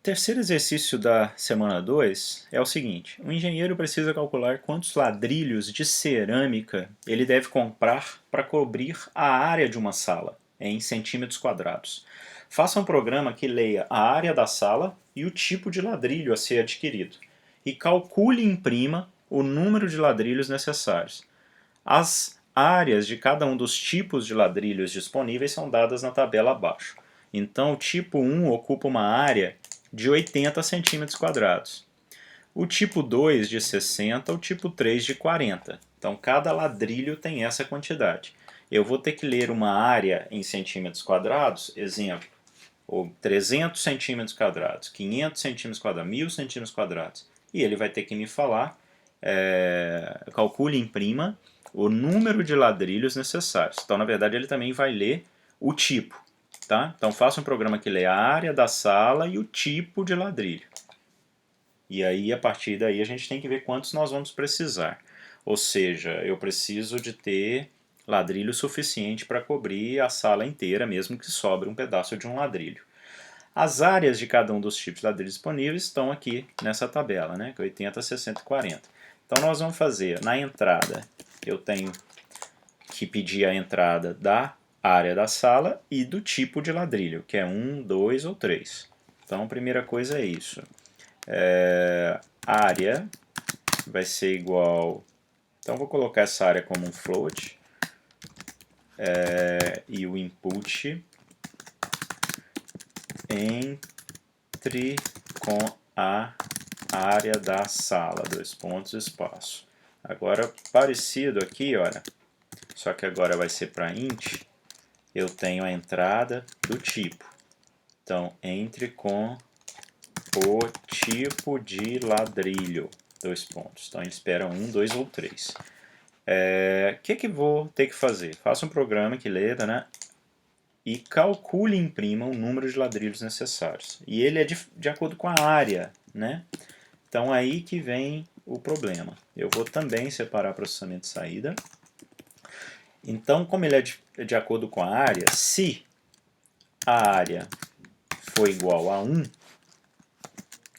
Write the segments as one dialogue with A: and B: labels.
A: terceiro exercício da semana 2 é o seguinte: o engenheiro precisa calcular quantos ladrilhos de cerâmica ele deve comprar para cobrir a área de uma sala, em centímetros quadrados. Faça um programa que leia a área da sala e o tipo de ladrilho a ser adquirido, e calcule e imprima o número de ladrilhos necessários. As áreas de cada um dos tipos de ladrilhos disponíveis são dadas na tabela abaixo. Então, o tipo 1 ocupa uma área de 80 centímetros quadrados. O tipo 2 de 60, o tipo 3 de 40. Então, cada ladrilho tem essa quantidade. Eu vou ter que ler uma área em centímetros quadrados, exemplo, ou 300 centímetros quadrados, 500 centímetros quadrados, 1000 centímetros quadrados. E ele vai ter que me falar, calcule e imprima o número de ladrilhos necessários. Então, na verdade, ele também vai ler o tipo. Tá? Então, faça um programa que lê a área da sala e o tipo de ladrilho. E aí, a partir daí, a gente tem que ver quantos nós vamos precisar. Ou seja, eu preciso de ter ladrilho suficiente para cobrir a sala inteira, mesmo que sobre um pedaço de um ladrilho. As áreas de cada um dos tipos de ladrilhos disponíveis estão aqui nessa tabela, né? 80, 60 e 40. Então, nós vamos fazer, na entrada, eu tenho que pedir a entrada da área da sala e do tipo de ladrilho, que é 1, 2 ou 3. Então, a primeira coisa é isso. Área vai ser igual... Então, vou colocar essa área como um float. E o input entre com a área da sala, dois pontos, espaço. Agora, parecido aqui, olha, só que agora vai ser para int, eu tenho a entrada do tipo. Então, entre com o tipo de ladrilho, dois pontos. Então, ele espera 1, 2 ou 3. O que vou ter que fazer? Faça um programa que lê, né? E calcule e imprima o número de ladrilhos necessários. E ele é de acordo com a área, né? Então, aí que vem o problema. Eu vou também separar processamento de saída. Então, como ele é de acordo com a área, se a área for igual a 1, o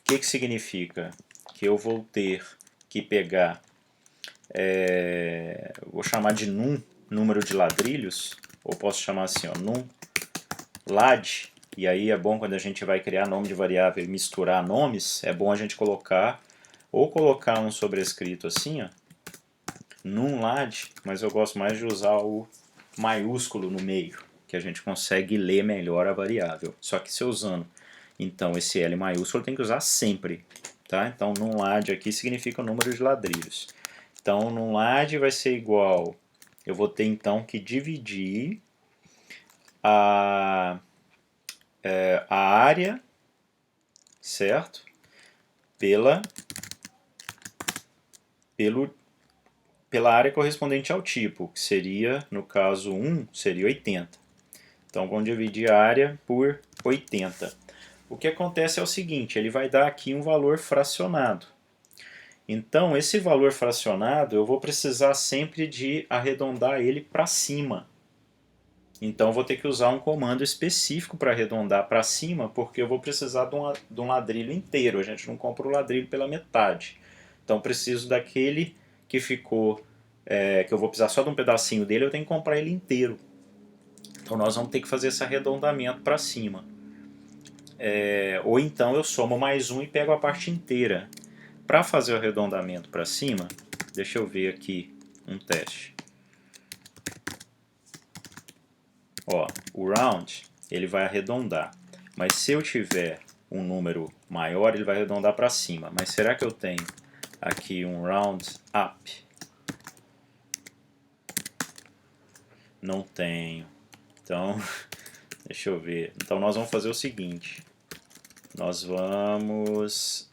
A: que significa? Que eu vou ter que pegar, vou chamar de num, número de ladrilhos, ou posso chamar assim, ó, num lad, e aí é bom quando a gente vai criar nome de variável e misturar nomes, é bom a gente colocar, ou colocar um sobrescrito assim, ó, num lad, mas eu gosto mais de usar o maiúsculo no meio, que a gente consegue ler melhor a variável. Só que se eu usando, então, esse L maiúsculo tem que usar sempre. Tá? Então, num lad aqui significa o número de ladrilhos. Então, num lad vai ser igual, eu vou ter então que dividir a área, certo? Pela área correspondente ao tipo, que seria, no caso 1, seria 80. Então, vamos dividir a área por 80. O que acontece é o seguinte, ele vai dar aqui um valor fracionado. Então, esse valor fracionado, eu vou precisar sempre de arredondar ele para cima. Então, eu vou ter que usar um comando específico para arredondar para cima, porque eu vou precisar de um ladrilho inteiro. A gente não compra o ladrilho pela metade. Então, preciso daquele que ficou, que eu vou precisar só de um pedacinho dele, eu tenho que comprar ele inteiro. Então, nós vamos ter que fazer esse arredondamento para cima. Ou então eu somo mais um e pego a parte inteira. Para fazer o arredondamento para cima, deixa eu ver aqui um teste. Ó, o round ele vai arredondar, mas se eu tiver um número maior ele vai arredondar para cima. Mas será que eu tenho aqui um round up? Não tenho. Então, deixa eu ver. Então nós vamos fazer o seguinte. Nós vamos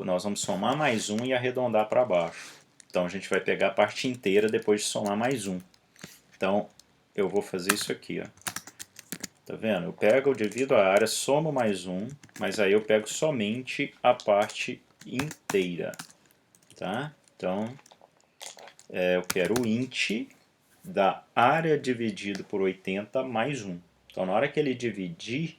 A: nós vamos somar mais um e arredondar para baixo. Então a gente vai pegar a parte inteira depois de somar mais um. Então eu vou fazer isso aqui, ó. Tá vendo? Eu pego, eu divido a área, somo mais um, mas aí eu pego somente a parte inteira, tá? Então eu quero o int da área dividido por 80 mais 1. Então na hora que ele dividir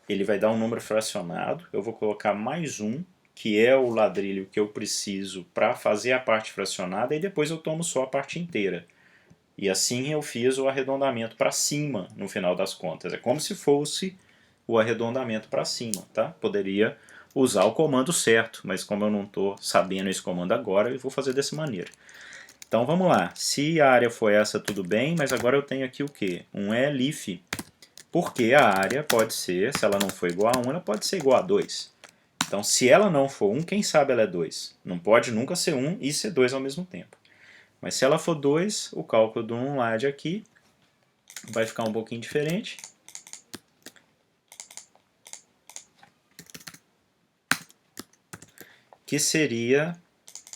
A: ele vai dar um número fracionado, eu vou colocar mais um, que é o ladrilho que eu preciso para fazer a parte fracionada, e depois eu tomo só a parte inteira. E assim eu fiz o arredondamento para cima, no final das contas. É como se fosse o arredondamento para cima, tá? Poderia usar o comando certo, mas como eu não estou sabendo esse comando agora, eu vou fazer dessa maneira. Então vamos lá, se a área foi essa, tudo bem, mas agora eu tenho aqui o que? Um elif, porque a área pode ser, se ela não for igual a 1, ela pode ser igual a 2. Então se ela não for 1, quem sabe ela é 2. Não pode nunca ser 1 e ser 2 ao mesmo tempo. Mas se ela for 2, o cálculo do numLAD aqui vai ficar um pouquinho diferente. Que seria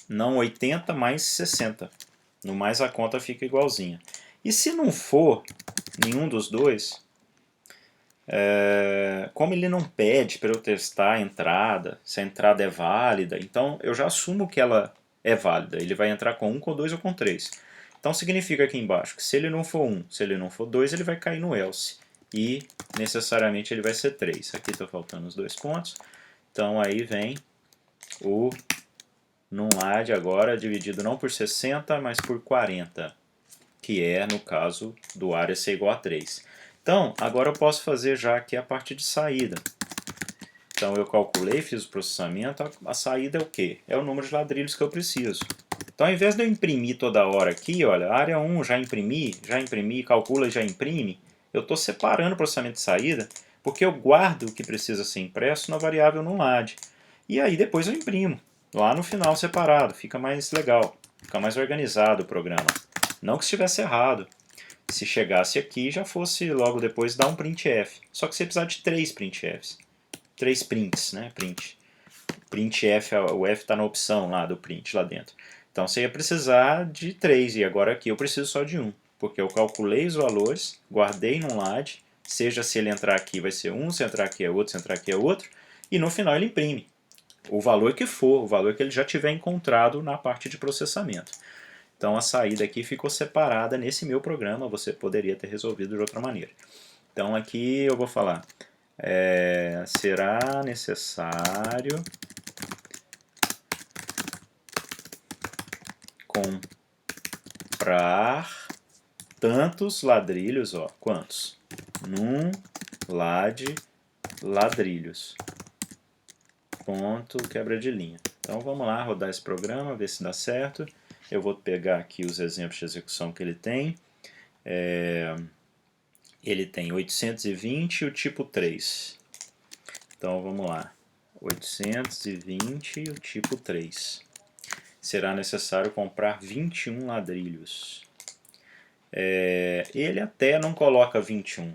A: não 80 mais 60. No mais a conta fica igualzinha. E se não for nenhum dos dois, como ele não pede para eu testar a entrada, se a entrada é válida, então eu já assumo que ela é válida. Ele vai entrar com 1, com 2 ou com 3. Então significa aqui embaixo que se ele não for 1, se ele não for 2, ele vai cair no else. E necessariamente ele vai ser 3. Aqui está faltando os 2 pontos. Então aí vem o numLAD agora dividido não por 60, mas por 40, que é, no caso, do área ser igual a 3. Então, agora eu posso fazer já aqui a parte de saída. Então eu calculei, fiz o processamento, a saída é o quê? É o número de ladrilhos que eu preciso. Então ao invés de eu imprimir toda hora aqui, olha, área 1 já imprimi, calcula e já imprime, eu estou separando o processamento de saída, porque eu guardo o que precisa ser impresso na variável numLAD. E aí depois eu imprimo, lá no final separado, fica mais legal, fica mais organizado o programa. Não que estivesse errado, se chegasse aqui já fosse logo depois dar um printf, só que você precisa de 3 printfs. 3 prints, né? Printf, o f está na opção lá do print lá dentro. Então você ia precisar de 3 e agora aqui eu preciso só de 1, porque eu calculei os valores, guardei num LAD, seja se ele entrar aqui vai ser 1, se entrar aqui é outro, se entrar aqui é outro, e no final ele imprime o valor que for, o valor que ele já tiver encontrado na parte de processamento. Então a saída aqui ficou separada nesse meu programa, você poderia ter resolvido de outra maneira. Então aqui eu vou falar, será necessário comprar tantos ladrilhos, ó, quantos? Num lad ladrilhos. Ponto, quebra de linha. Então vamos lá, rodar esse programa, ver se dá certo. Eu vou pegar aqui os exemplos de execução que ele tem. Ele tem 820 e o tipo 3. Então vamos lá. 820 e o tipo 3. Será necessário comprar 21 ladrilhos. Ele até não coloca 21,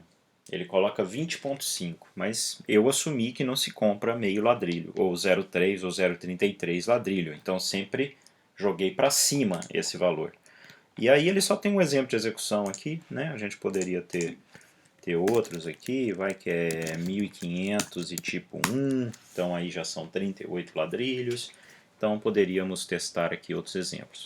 A: ele coloca 20.5, mas eu assumi que não se compra meio ladrilho, ou 0,3 ou 0,33 ladrilho, então sempre joguei para cima esse valor. E aí ele só tem um exemplo de execução aqui, né? A gente poderia ter outros aqui, vai que é 1500 e tipo 1, então aí já são 38 ladrilhos, então poderíamos testar aqui outros exemplos.